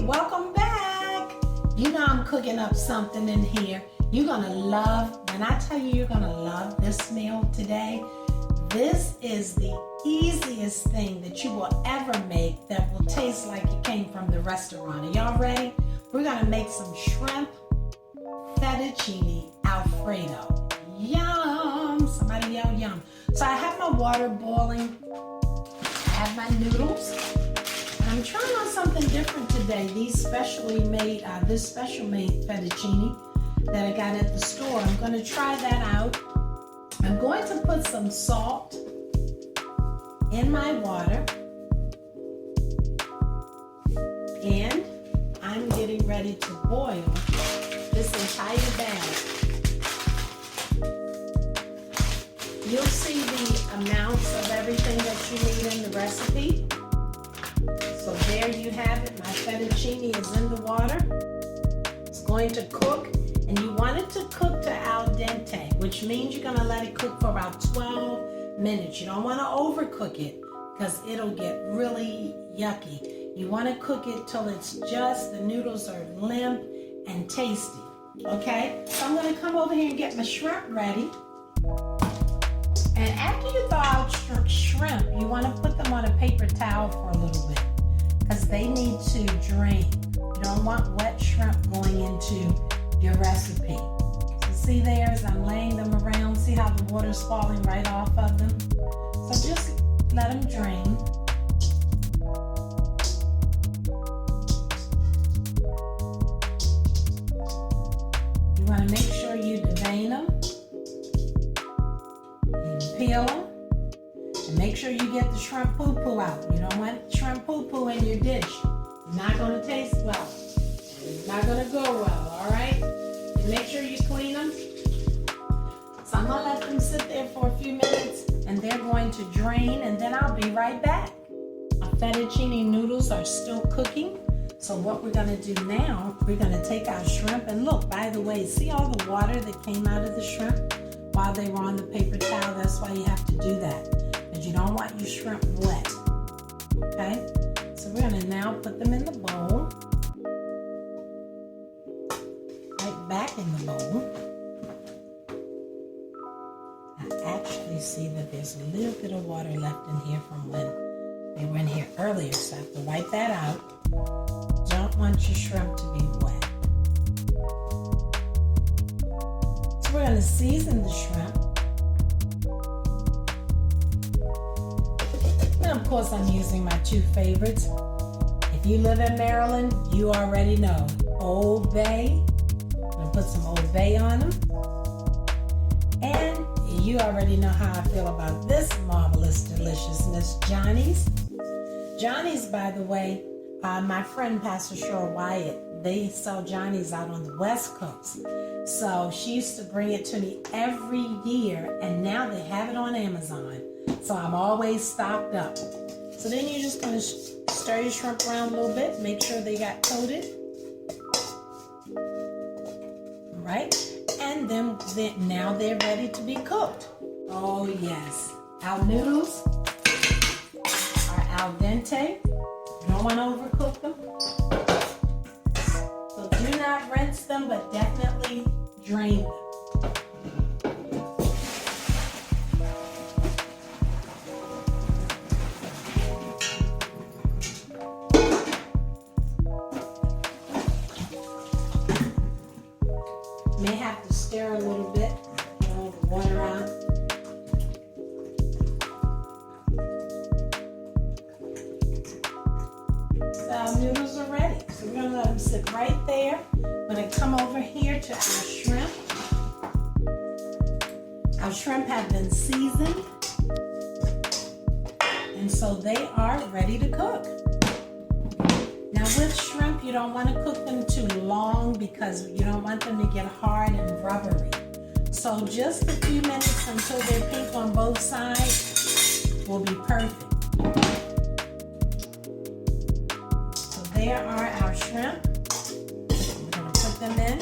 welcome back. You know I'm cooking up something in here. You're gonna love, when I tell you you're gonna love this meal today, this is the easiest thing that you will ever make that will taste like it came from the restaurant. Are y'all ready? We're gonna make some shrimp fettuccine Alfredo. Yum! Somebody yell yum. So I have my water boiling. I have my noodles. And I'm trying on something different today. These specially made, this special made fettuccine that I got at the store. I'm gonna try that out. I'm going to put some salt in my water. And I'm getting ready to boil this entire bag. You'll see the amounts of everything that you need in the recipe. So there you have it. My fettuccine is in the water. It's going to cook, and you want it to cook to al dente, which means you're going to let it cook for about 12 minutes. You don't want to overcook it because it'll get really yucky. You want to cook it till it's just, the noodles are limp and tasty. Okay? So I'm going to come over here and get my shrimp ready. And after you thaw out shrimp, you want to put them on a paper towel for a little bit because they need to drain. You don't want wet shrimp going into your recipe. So see there as I'm laying them around, see how the water's falling right off of them? So just let them drain. You want to make sure you devein them. Peel them, and make sure you get the shrimp poo-poo out. You don't want shrimp poo-poo in your dish. It's not going to taste well. It's not going to go well, all right? And make sure you clean them. So I'm going to let them sit there for a few minutes, and they're going to drain, and then I'll be right back. Our fettuccine noodles are still cooking. So what we're going to do now, we're going to take our shrimp, and look, by the way, see all the water that came out of the shrimp while they were on the paper towel? That's why you have to do that, because you don't want your shrimp wet. Okay, so we're going to now put them in the bowl, right back in the bowl. I actually see that there's a little bit of water left in here from when they were in here earlier, so I have to wipe that out. Don't want your shrimp to be wet. We're going to season the shrimp. And of course, I'm using my two favorites. If you live in Maryland, you already know. Old Bay. I'm going to put some Old Bay on them. And you already know how I feel about this marvelous deliciousness, Johnny's. Johnny's, by the way, my friend Pastor Cheryl Wyatt, they sell Johnny's out on the West Coast. So she used to bring it to me every year, and now they have it on Amazon. So I'm always stocked up. So then you're just going to stir your shrimp around a little bit, make sure they got coated. All right? And then now they're ready to be cooked. Oh yes. Our noodles are al dente. You don't want to overcook them. So do not rinse them, but definitely drain them. May have to stir a little bit, get all the water out. So our noodles are ready. So we're going to let them sit right there. I'm going to come over here to our shrimp. Our shrimp have been seasoned, and so they are ready to cook. Now with shrimp, you don't want to cook them too long because you don't want them to get hard and rubbery. So just a few minutes until they're pink on both sides will be perfect. So there are our shrimp. We're going to put them in.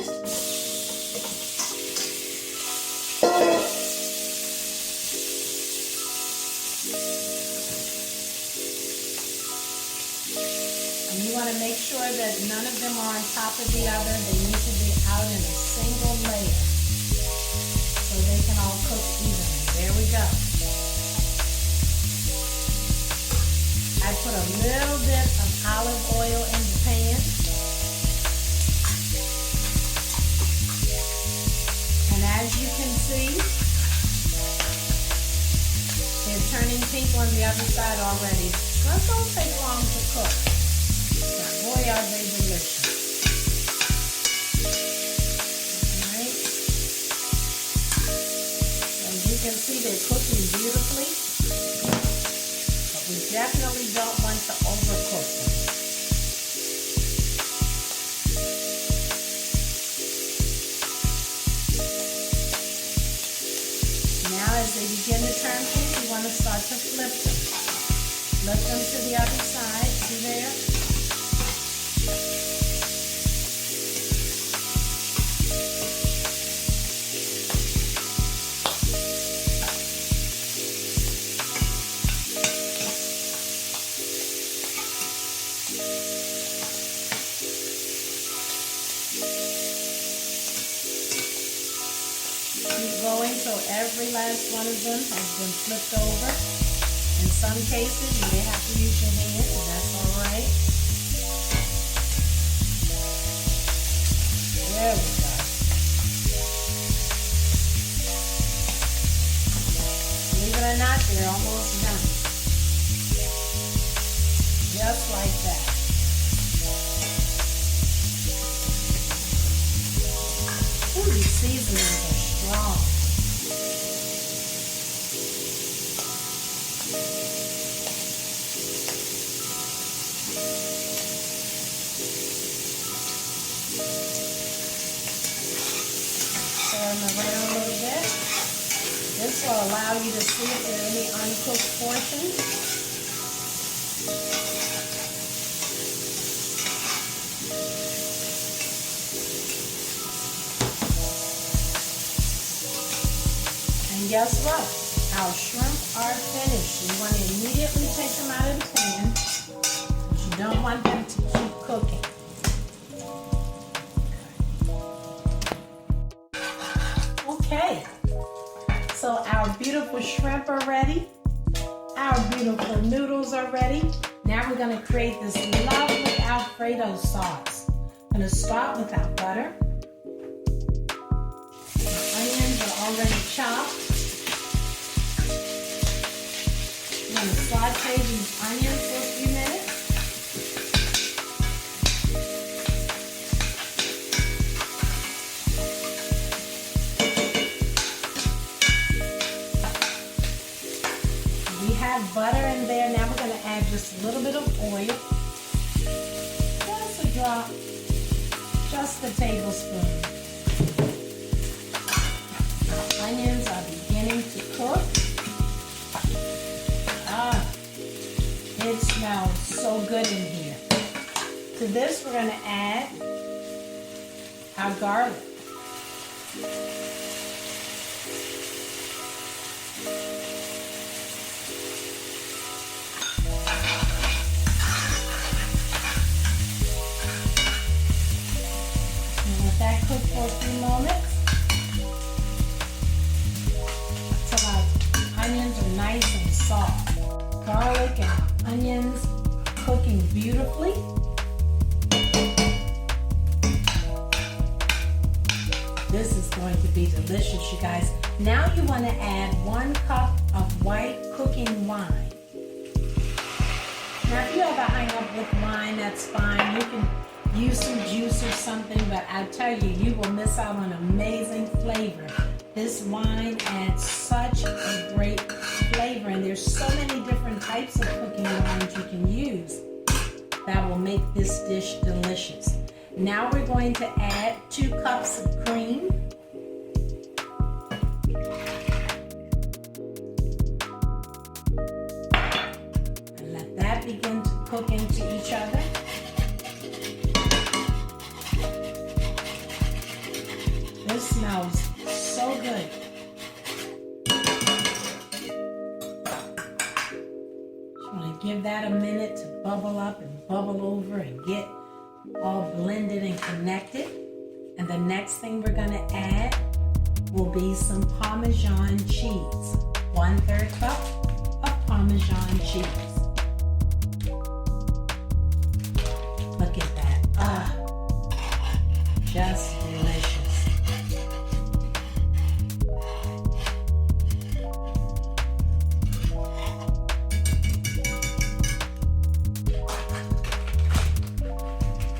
want to make sure that none of them are on top of the other. They need to be out in a single layer so they can all cook evenly. There we go. I put a little bit of olive oil in the pan. And as you can see, they're turning pink on the other side already. Those don't take long to cook. But boy, are they delicious. Alright. As you can see, they're cooking beautifully. But we definitely don't want to overcook them. Now as they begin to turn pink, you want to start to flip them. Flip them to the other side. See there? Keep going till every last one of them has been flipped over. In some cases, you may have to use your hand, and that's all right. There we go. Believe it or not, they're almost done. Just like that. Ooh, these seasonings are strong. Turn them around a little bit. This will allow you to see if there are any uncooked portions. And guess what? Our shrimp are finished. You want to immediately take them out of the pan, but you don't want them to keep cooking. Okay, so our beautiful shrimp are ready. Our beautiful noodles are ready. Now we're going to create this lovely Alfredo sauce. I'm going to start with our butter. The onions are already chopped. I'm going to saute these onions for a few minutes. We have butter in there. Now we're going to add just a little bit of oil. Just a drop. Just a tablespoon. Our onions are beginning to cook. It smells so good in here. To this, we're going to add our garlic. And let that cook for a few moments until our onions are nice and soft. Garlic and onions cooking beautifully. This is going to be delicious, you guys. Now you want to add 1 cup of white cooking wine. Now if you ever hang up with wine, that's fine. You can use some juice or something, but I tell you, you will miss out on amazing flavor. This wine adds such a great flavor, and there's so many different types of cooking wines you can use that will make this dish delicious. Now we're going to add 2 cups of cream. And let that begin to cook into each other. This smells so good. give that a minute to bubble up and bubble over and get all blended and connected. And the next thing we're gonna add will be some Parmesan cheese. 1/3 cup of Parmesan cheese. Look at that. Just delicious.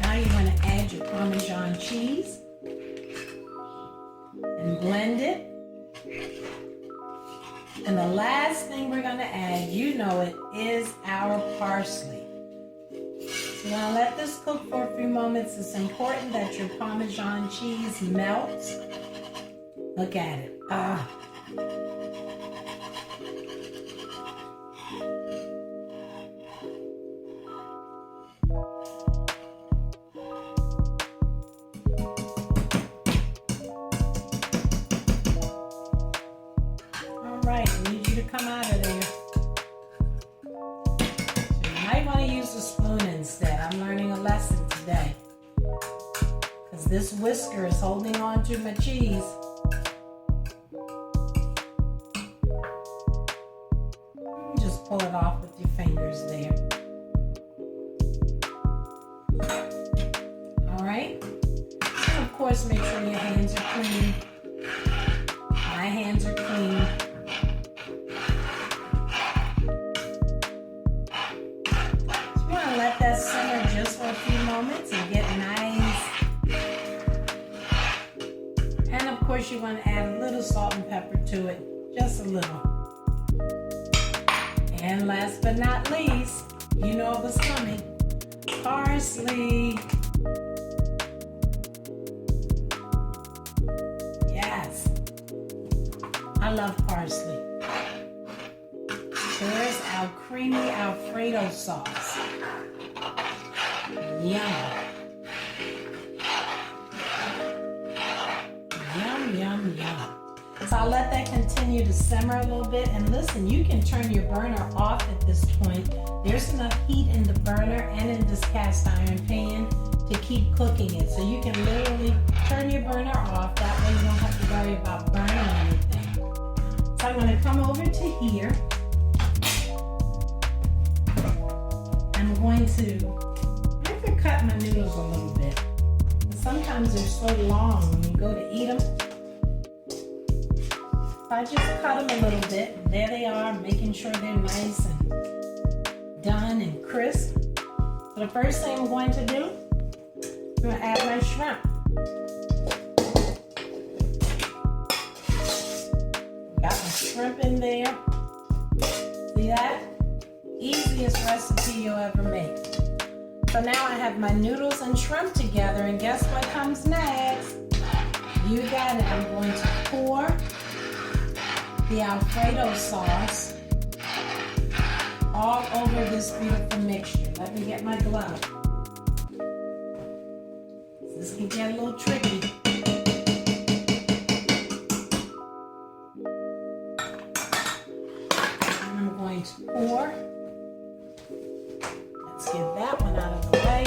Now you want to add your Parmesan cheese and blend it. And the last thing we're going to add, you know it, is our parsley. So now let this cook for a few moments. It's important that your Parmesan cheese melts. Look at it. Alright, I need you to come out of there. So you might want to use a spoon instead. I'm learning a lesson today. Because this whisker is holding on to my cheese. Just pull it off with your fingers there. Alright? And of course, make sure your hands are clean. My hands are clean. So you want to let that simmer just for a few moments and get nice. And of course, you want to add a little salt and pepper to it. Just a little. And last but not least, you know it was coming. Parsley. Yes. I love parsley. So there's our creamy Alfredo sauce. Yum. Yum, yum, yum. So I'll let that continue to simmer a little bit. And listen, you can turn your burner off at this point. There's enough heat in the burner and in this cast iron pan to keep cooking it. So you can literally turn your burner off. That way you don't have to worry about burning anything. So I'm going to come over to here. I'm going to, I have to cut my noodles a little bit. Sometimes they're so long when you go to eat them. I just cut them a little bit. And there they are, making sure they're nice and done and crisp. So the first thing I'm going to do, I'm going to add my shrimp. Got my shrimp in there. See that? Easiest recipe you'll ever make. So now I have my noodles and shrimp together, and guess what comes next? You got it. I'm going to pour the Alfredo sauce all over this beautiful mixture. Let me get my glove. This can get a little tricky. And I'm going to pour. Let's get that one out of the way.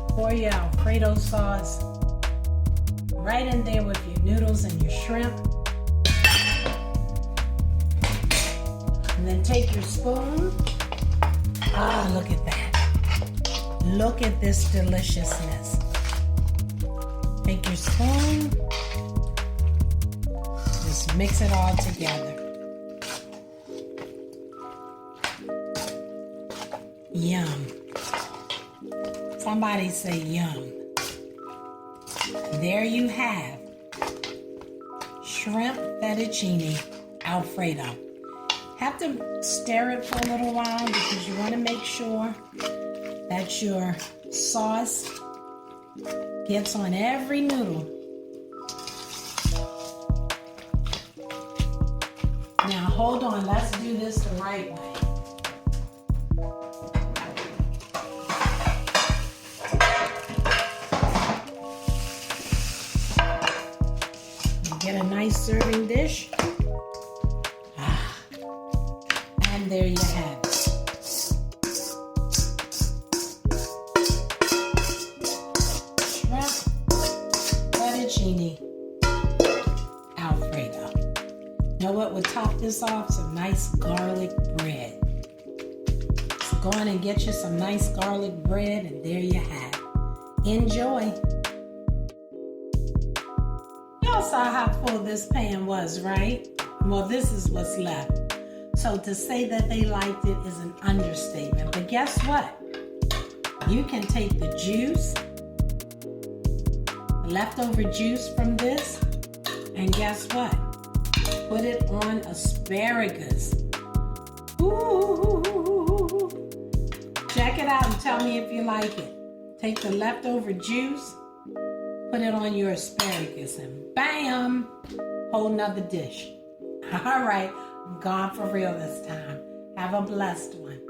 Pour your Alfredo sauce right in there with your noodles and your shrimp. And then take your spoon. Ah, look at that. Look at this deliciousness. Take your spoon. Just mix it all together. Yum. Somebody say yum. There you have shrimp fettuccine Alfredo. Have to stir it for a little while because you want to make sure that your sauce gets on every noodle. Now hold on, let's do this the right way. Get a nice serving dish. this off some nice garlic bread. So go on and get you some nice garlic bread, and there you have it. Enjoy. Y'all saw how full this pan was, right? Well, this is what's left. So to say that they liked it is an understatement. But guess what? You can take the juice, the leftover juice from this, and guess what? Put it on asparagus. Ooh. Check it out and tell me if you like it. Take the leftover juice, put it on your asparagus, and bam, whole nother dish. All right, I'm gone for real this time. Have a blessed one.